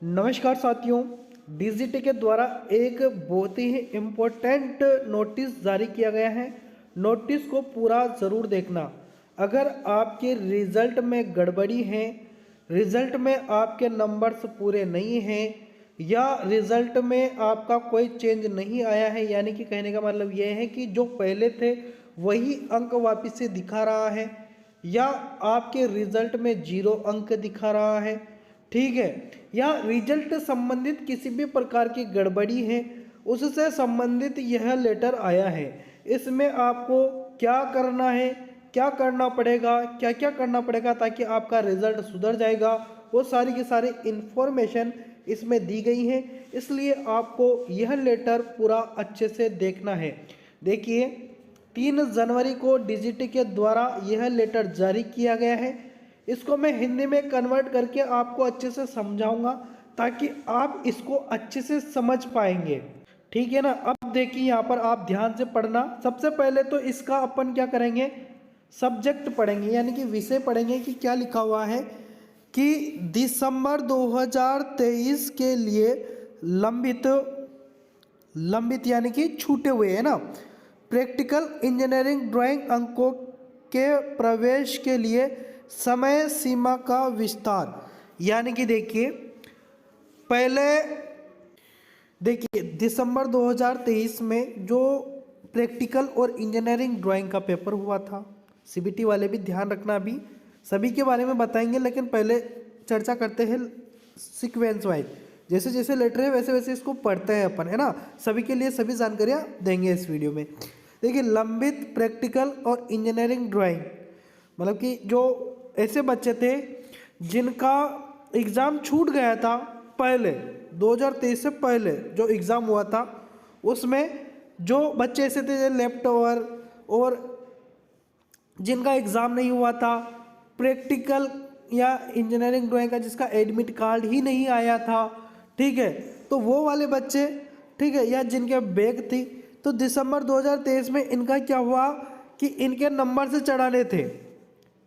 नमस्कार साथियों, डीजीटी के द्वारा एक बहुत ही इम्पोर्टेंट नोटिस जारी किया गया है। नोटिस को पूरा ज़रूर देखना। अगर आपके रिज़ल्ट में गड़बड़ी है, रिज़ल्ट में आपके नंबर्स पूरे नहीं हैं या रिज़ल्ट में आपका कोई चेंज नहीं आया है, यानी कि कहने का मतलब यह है कि जो पहले थे वही अंक वापस से दिखा रहा है या आपके रिज़ल्ट में 0 अंक दिखा रहा है, ठीक है, या रिजल्ट संबंधित किसी भी प्रकार की गड़बड़ी है, उससे संबंधित यह लेटर आया है। इसमें आपको क्या करना है, क्या करना पड़ेगा, क्या क्या करना पड़ेगा ताकि आपका रिजल्ट सुधर जाएगा, वो सारी की सारी इन्फॉर्मेशन इसमें दी गई है। इसलिए आपको यह लेटर पूरा अच्छे से देखना है। देखिए, 3 जनवरी को डीजीटी के द्वारा यह लेटर जारी किया गया है। इसको मैं हिंदी में कन्वर्ट करके आपको अच्छे से समझाऊंगा ताकि आप इसको अच्छे से समझ पाएंगे, ठीक है ना। अब देखिए, यहाँ पर आप ध्यान से पढ़ना। सबसे पहले तो इसका अपन क्या करेंगे, सब्जेक्ट पढ़ेंगे, यानी कि विषय पढ़ेंगे कि क्या लिखा हुआ है कि दिसंबर 2023 के लिए लंबित यानी कि छूटे हुए है ना, प्रैक्टिकल इंजीनियरिंग ड्राइंग अंकों के प्रवेश के लिए समय सीमा का विस्तार। यानी कि देखिए, पहले देखिए दिसंबर 2023 में जो प्रैक्टिकल और इंजीनियरिंग ड्राइंग का पेपर हुआ था, सीबीटी वाले भी ध्यान रखना, अभी सभी के बारे में बताएंगे, लेकिन पहले चर्चा करते हैं सीक्वेंस वाइज। जैसे जैसे लेटर है वैसे वैसे इसको पढ़ते हैं अपन, है ना। सभी के लिए सभी जानकारियाँ देंगे इस वीडियो में। देखिए, लंबित प्रैक्टिकल और इंजीनियरिंग ड्राइंग, मतलब कि जो ऐसे बच्चे थे जिनका एग्ज़ाम छूट गया था पहले 2023 से पहले जो एग्ज़ाम हुआ था, उसमें जो बच्चे ऐसे थे लेफ्ट ओवर और जिनका एग्ज़ाम नहीं हुआ था, प्रैक्टिकल या इंजीनियरिंग ड्राइंग का जिसका एडमिट कार्ड ही नहीं आया था, ठीक है, तो वो वाले बच्चे, ठीक है, या जिनके बैग थी, तो दिसंबर 2023 में इनका क्या हुआ कि इनके नंबर से चढ़ाने थे,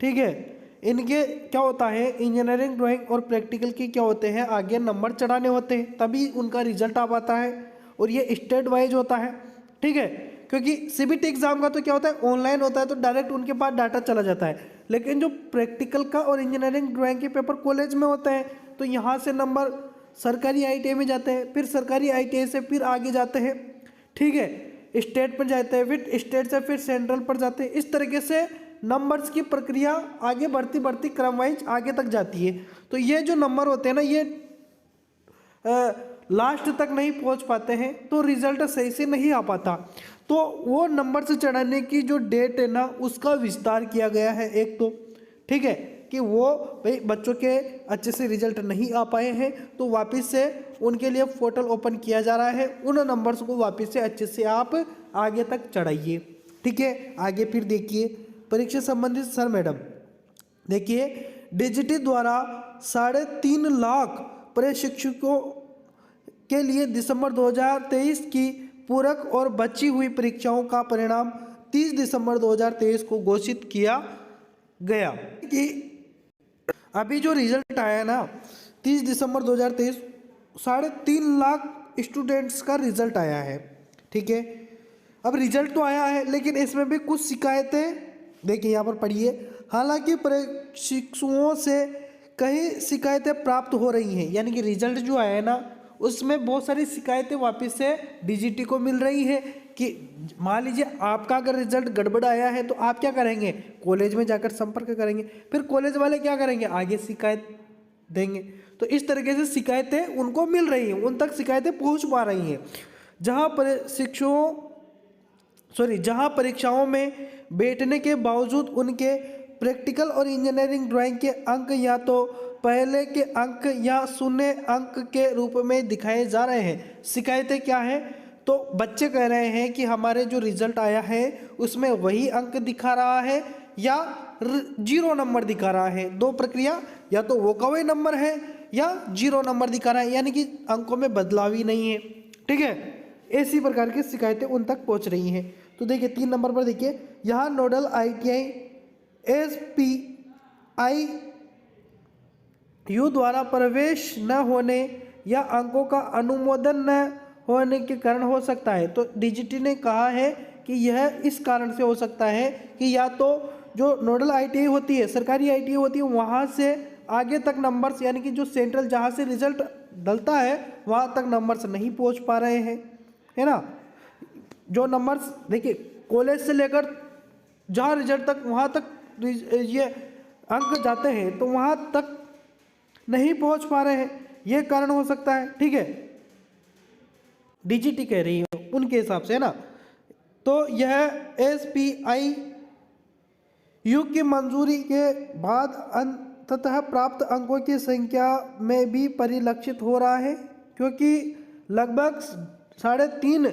ठीक है। इनके क्या होता है, इंजीनियरिंग ड्राइंग और प्रैक्टिकल के क्या होते हैं, आगे नंबर चढ़ाने होते हैं, तभी उनका रिजल्ट आ पाता है, और ये स्टेट वाइज होता है, ठीक है। क्योंकि सीबीटी एग्जाम का तो क्या होता है, ऑनलाइन होता है, तो डायरेक्ट उनके पास डाटा चला जाता है। लेकिन जो प्रैक्टिकल का और इंजीनियरिंग ड्राइंग के पेपर कॉलेज में होते हैं, तो यहाँ से नंबर सरकारी ITI में जाते हैं, फिर सरकारी ITI से फिर आगे जाते हैं, ठीक है, स्टेट पर जाते हैं, फिर स्टेट से फिर सेंट्रल पर जाते हैं। इस तरीके से नंबर्स की प्रक्रिया आगे बढ़ती बढ़ती क्रम वाइज आगे तक जाती है। तो ये जो नंबर होते हैं ना, ये लास्ट तक नहीं पहुंच पाते हैं, तो रिजल्ट सही से नहीं आ पाता। तो वो नंबर से चढ़ाने की जो डेट है ना, उसका विस्तार किया गया है एक तो, ठीक है, कि वो भाई बच्चों के अच्छे से रिजल्ट नहीं आ पाए हैं, तो वापस से उनके लिए पोर्टल ओपन किया जा रहा है। उन नंबर्स को वापस से अच्छे से आप आगे तक चढ़ाइए, ठीक है। आगे फिर देखिए, परीक्षा संबंधित सर मैडम, देखिए, डीजीटी द्वारा 3.5 लाख प्रशिक्षकों के लिए दिसंबर 2023 की पूरक और बची हुई परीक्षाओं का परिणाम 30 दिसंबर 2023 को घोषित किया गया। कि अभी जो रिजल्ट आया ना 30 दिसंबर 2023, 3.5 लाख स्टूडेंट्स का रिजल्ट आया है, ठीक है। अब रिजल्ट तो आया है, लेकिन इसमें भी कुछ शिकायतें, देखिए यहाँ पर पढ़िए, हालांकि प्रशिक्षुओं से कई शिकायतें प्राप्त हो रही हैं, यानी कि रिजल्ट जो आया है ना, उसमें बहुत सारी शिकायतें वापस से डीजीटी को मिल रही है। कि मान लीजिए आपका अगर रिजल्ट गड़बड़ आया है, तो आप क्या करेंगे, कॉलेज में जाकर संपर्क करेंगे, फिर कॉलेज वाले क्या करेंगे, आगे शिकायत देंगे। तो इस तरीके से शिकायतें उनको मिल रही हैं, उन तक शिकायतें पहुंच पा रही हैं। जहां परीक्षाओं में बैठने के बावजूद उनके प्रैक्टिकल और इंजीनियरिंग ड्राइंग के अंक या तो पहले के अंक या शून्य अंक के रूप में दिखाए जा रहे हैं। शिकायतें क्या है, तो बच्चे कह रहे हैं कि हमारे जो रिजल्ट आया है उसमें वही अंक दिखा रहा है या 0 नंबर दिखा रहा है। दो प्रक्रिया, या तो वो का वही नंबर है या 0 नंबर दिखा रहा है, यानी कि अंकों में बदलाव ही नहीं है, ठीक है। ऐसी प्रकार की शिकायतें उन तक पहुंच रही हैं। तो देखिए 3 नंबर पर देखिए, यहाँ नोडल ITI SPI यू द्वारा प्रवेश न होने या अंकों का अनुमोदन न होने के कारण हो सकता है। तो डीजीटी ने कहा है कि यह इस कारण से हो सकता है कि या तो जो नोडल आईटीआई होती है, सरकारी आईटीआई होती है, वहाँ से आगे तक नंबर्स यानी कि जो सेंट्रल जहाँ से रिजल्ट डलता है वहाँ तक नंबर्स नहीं पहुँच पा रहे हैं, है ना। जो नंबर्स देखिए कॉलेज से लेकर जहाँ रिजल्ट तक वहाँ तक ये अंक जाते हैं तो वहाँ तक नहीं पहुँच पा रहे हैं, ये कारण हो सकता है। ठीक है, डीजीटी कह रही है उनके हिसाब से, है ना। तो यह एसपीआई यू की मंजूरी के बाद अंततः प्राप्त अंकों की संख्या में भी परिलक्षित हो रहा है, क्योंकि लगभग 3.5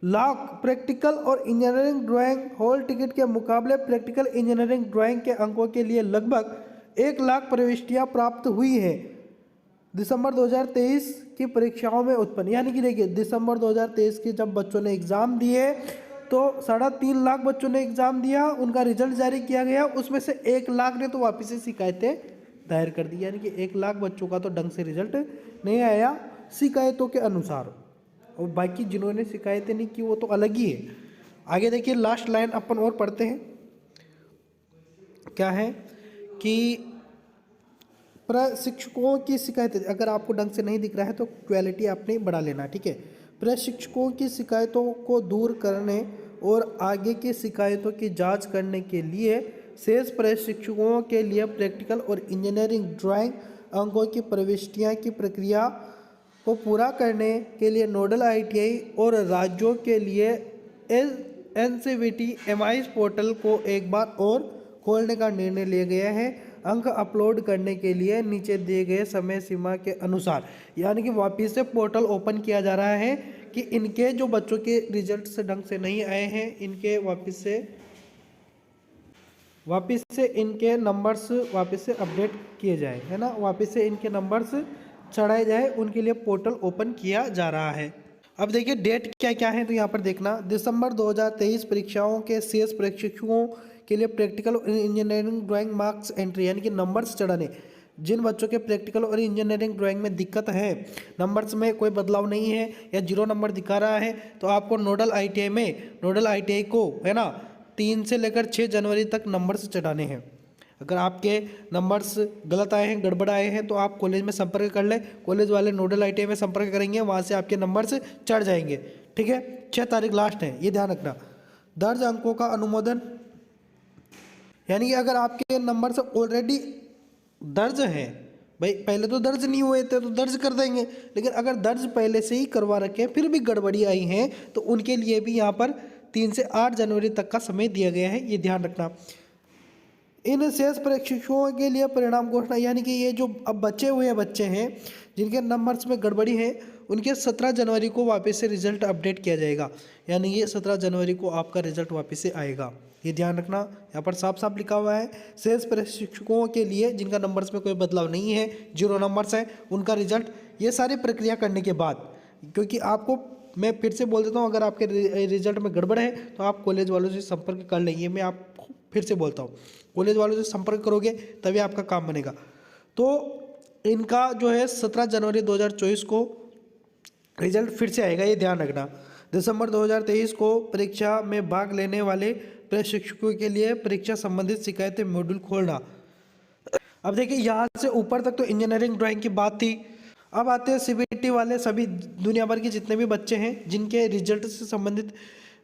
लाख प्रैक्टिकल और इंजीनियरिंग ड्राइंग हॉल टिकट के मुकाबले प्रैक्टिकल इंजीनियरिंग ड्राइंग के अंकों के लिए लगभग 1 लाख प्रविष्टियां प्राप्त हुई है दिसंबर 2023 की परीक्षाओं में उत्पन्न। यानी कि देखिए दिसंबर 2023 के जब बच्चों ने एग्ज़ाम दिए तो 3.5 लाख बच्चों ने एग्ज़ाम दिया, उनका रिजल्ट जारी किया गया, उसमें से 1 लाख ने तो वापस से शिकायतें दायर कर दी। यानी कि 1 लाख बच्चों का तो ढंग से रिजल्ट नहीं आया शिकायतों के अनुसार, और बाकी जिन्होंने शिकायतें नहीं की वो तो अलग ही है। आगे देखिए लास्ट लाइन अपन और पढ़ते हैं, क्या है कि प्रशिक्षकों की शिकायतें, अगर आपको ढंग से नहीं दिख रहा है तो क्वालिटी आपने बढ़ा लेना, ठीक है। प्रशिक्षकों की शिकायतों को दूर करने और आगे की शिकायतों की जांच करने के लिए शेष प्रशिक्षकों के लिए प्रैक्टिकल और इंजीनियरिंग ड्राइंग अंकों की प्रविष्टियां की प्रक्रिया को पूरा करने के लिए नोडल आईटीआई और राज्यों के लिए एनसीवीटी एमआईएस पोर्टल को एक बार और खोलने का निर्णय लिया गया है, अंक अपलोड करने के लिए नीचे दिए गए समय सीमा के अनुसार। यानी कि वापस से पोर्टल ओपन किया जा रहा है कि इनके जो बच्चों के रिजल्ट से ढंग से नहीं आए हैं, इनके वापस से इनके नंबर्स वापस से अपडेट किए जाए, है ना, वापस से इनके नंबर्स चढ़ाए जाए, उनके लिए पोर्टल ओपन किया जा रहा है। अब देखिए डेट क्या क्या है, तो यहाँ पर देखना दिसंबर 2023 परीक्षाओं के शेष प्रशिक्षकों के लिए प्रैक्टिकल और इंजीनियरिंग ड्राइंग मार्क्स एंट्री, यानी कि नंबर्स चढ़ाने। जिन बच्चों के प्रैक्टिकल और इंजीनियरिंग ड्राइंग में दिक्कत है, नंबर्स में कोई बदलाव नहीं है या 0 नंबर दिखा रहा है, तो आपको नोडल आईटीआई को, है ना, 3 से लेकर 6 जनवरी तक नंबर्स चढ़ाने हैं। अगर आपके नंबर्स गलत आए हैं, गड़बड़ आए हैं, तो आप कॉलेज में संपर्क कर लें, कॉलेज वाले नोडल आईटीआई में संपर्क करेंगे, वहाँ से आपके नंबर्स चढ़ जाएंगे। ठीक है, 6 तारीख लास्ट है, ये ध्यान रखना। दर्ज अंकों का अनुमोदन, यानी कि अगर आपके नंबर्स ऑलरेडी दर्ज हैं, भाई पहले तो दर्ज नहीं हुए थे तो दर्ज कर देंगे, लेकिन अगर दर्ज पहले से ही करवा रखे हैं फिर भी गड़बड़ी आई हैं तो उनके लिए भी यहाँ पर 3 से 8 जनवरी तक का समय दिया गया है, ये ध्यान रखना। इन शेष प्रशिक्षकों के लिए परिणाम घोषणा, यानी कि ये जो अब बचे हुए बच्चे हैं जिनके नंबर्स में गड़बड़ी है, उनके 17 जनवरी को वापस से रिजल्ट अपडेट किया जाएगा। यानी ये 17 जनवरी को आपका रिजल्ट वापस से आएगा, ये ध्यान रखना। यहाँ पर साफ साफ लिखा हुआ है शेष प्रशिक्षकों के लिए जिनका नंबर्स में कोई बदलाव नहीं है, 0 नंबर्स है, उनका रिजल्ट, ये सारी प्रक्रिया करने के बाद, क्योंकि आपको मैं फिर से बोल देता हूँ, अगर आपके रिजल्ट में गड़बड़ है तो आप कॉलेज वालों से संपर्क कर लेंगे। मैं आपको फिर से बोलता हूँ, कॉलेज वालों से संपर्क करोगे तभी आपका काम बनेगा। तो इनका जो है 17 जनवरी 2024 को रिजल्ट फिर से आएगा, ये ध्यान रखना। दिसंबर 2023 को परीक्षा में भाग लेने वाले प्रशिक्षकों के लिए परीक्षा संबंधित शिकायतें मॉड्यूल खोलना। अब देखिए यहाँ से ऊपर तक तो इंजीनियरिंग ड्राइंग की बात थी। अब आते हैं सीबीटी वाले सभी दुनिया भर के जितने भी बच्चे हैं जिनके रिजल्ट से संबंधित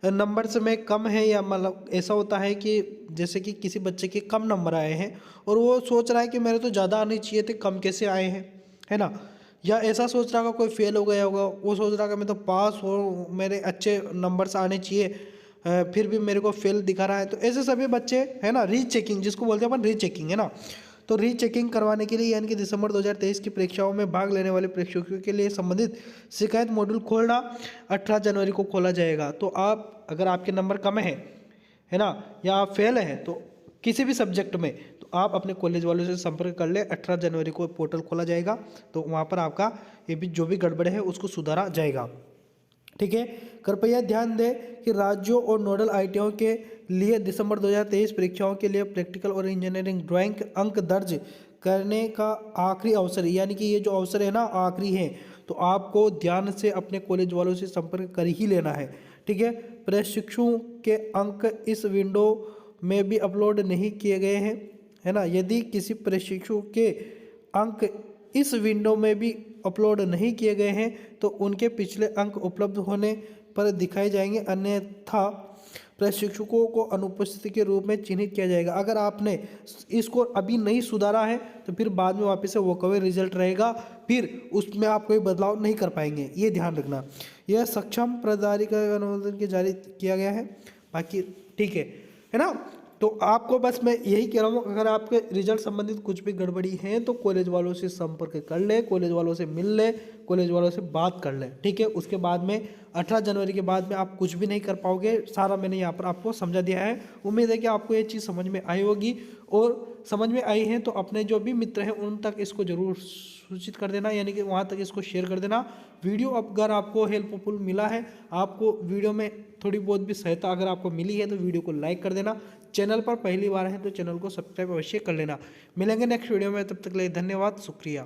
नंबर्स में कम है, या मतलब ऐसा होता है कि जैसे कि किसी बच्चे के कम नंबर आए हैं और वो सोच रहा है कि मेरे तो ज़्यादा आने चाहिए थे, कम कैसे आए हैं, है ना। या ऐसा सोच रहा होगा कोई फेल हो गया होगा, वो सोच रहा है मैं तो पास हो, मेरे अच्छे नंबर्स आने चाहिए, फिर भी मेरे को फेल दिखा रहा है। तो ऐसे सभी बच्चे, है ना, रीचेकिंग जिसको बोलते हैं अपन, रीचेकिंग, है ना। तो रीचेकिंग करवाने के लिए यानी कि दिसंबर 2023 की परीक्षाओं में भाग लेने वाले प्रशिक्षकों के लिए संबंधित शिकायत मॉड्यूल खोलना 18 जनवरी को खोला जाएगा। तो आप अगर आपके नंबर कम है ना, या आप फेल हैं तो किसी भी सब्जेक्ट में, तो आप अपने कॉलेज वालों से संपर्क कर ले। 18 जनवरी को पोर्टल खोला जाएगा, तो वहाँ पर आपका ये भी जो भी गड़बड़ है उसको सुधारा जाएगा। ठीक है, कृपया ध्यान दें कि राज्यों और नोडल आईटीआई के लिए दिसंबर 2023 परीक्षाओं के लिए प्रैक्टिकल और इंजीनियरिंग ड्राइंग अंक दर्ज करने का आखिरी अवसर है, यानी कि ये जो अवसर है ना आखिरी है, तो आपको ध्यान से अपने कॉलेज वालों से संपर्क कर ही लेना है। ठीक है, प्रशिक्षु के अंक इस विंडो में भी अपलोड नहीं किए गए हैं, है ना। यदि किसी प्रशिक्षु के अंक इस विंडो में भी अपलोड नहीं किए गए हैं तो उनके पिछले अंक उपलब्ध होने पर दिखाए जाएंगे, अन्यथा प्रशिक्षकों को अनुपस्थिति के रूप में चिन्हित किया जाएगा। अगर आपने इसको अभी नहीं सुधारा है तो फिर बाद में वापस से वॉकअवे रिजल्ट रहेगा, फिर उसमें आप कोई बदलाव नहीं कर पाएंगे, ये ध्यान रखना। यह सक्षम प्रदारी का अनुमोदन के जारी किया गया है, बाकी ठीक है ना। तो आपको बस मैं यही कह रहा हूँ, अगर आपके रिजल्ट संबंधित कुछ भी गड़बड़ी है तो कॉलेज वालों से संपर्क कर ले, कॉलेज वालों से मिल ले, कॉलेज वालों से बात कर ले। ठीक है, उसके बाद में 18 जनवरी के बाद में आप कुछ भी नहीं कर पाओगे, सारा मैंने यहाँ पर आपको समझा दिया है। उम्मीद है कि आपको ये चीज़ समझ में आई होगी, और समझ में आई है तो अपने जो भी मित्र हैं उन तक इसको जरूर सूचित कर देना, यानी कि वहाँ तक इसको शेयर कर देना। वीडियो अगर आपको हेल्पफुल मिला है, आपको वीडियो में थोड़ी बहुत भी सहायता अगर आपको मिली है तो वीडियो को लाइक कर देना। चैनल पर पहली बार है तो चैनल को सब्सक्राइब अवश्य कर लेना। मिलेंगे नेक्स्ट वीडियो में, तब तक के लिए धन्यवाद, शुक्रिया।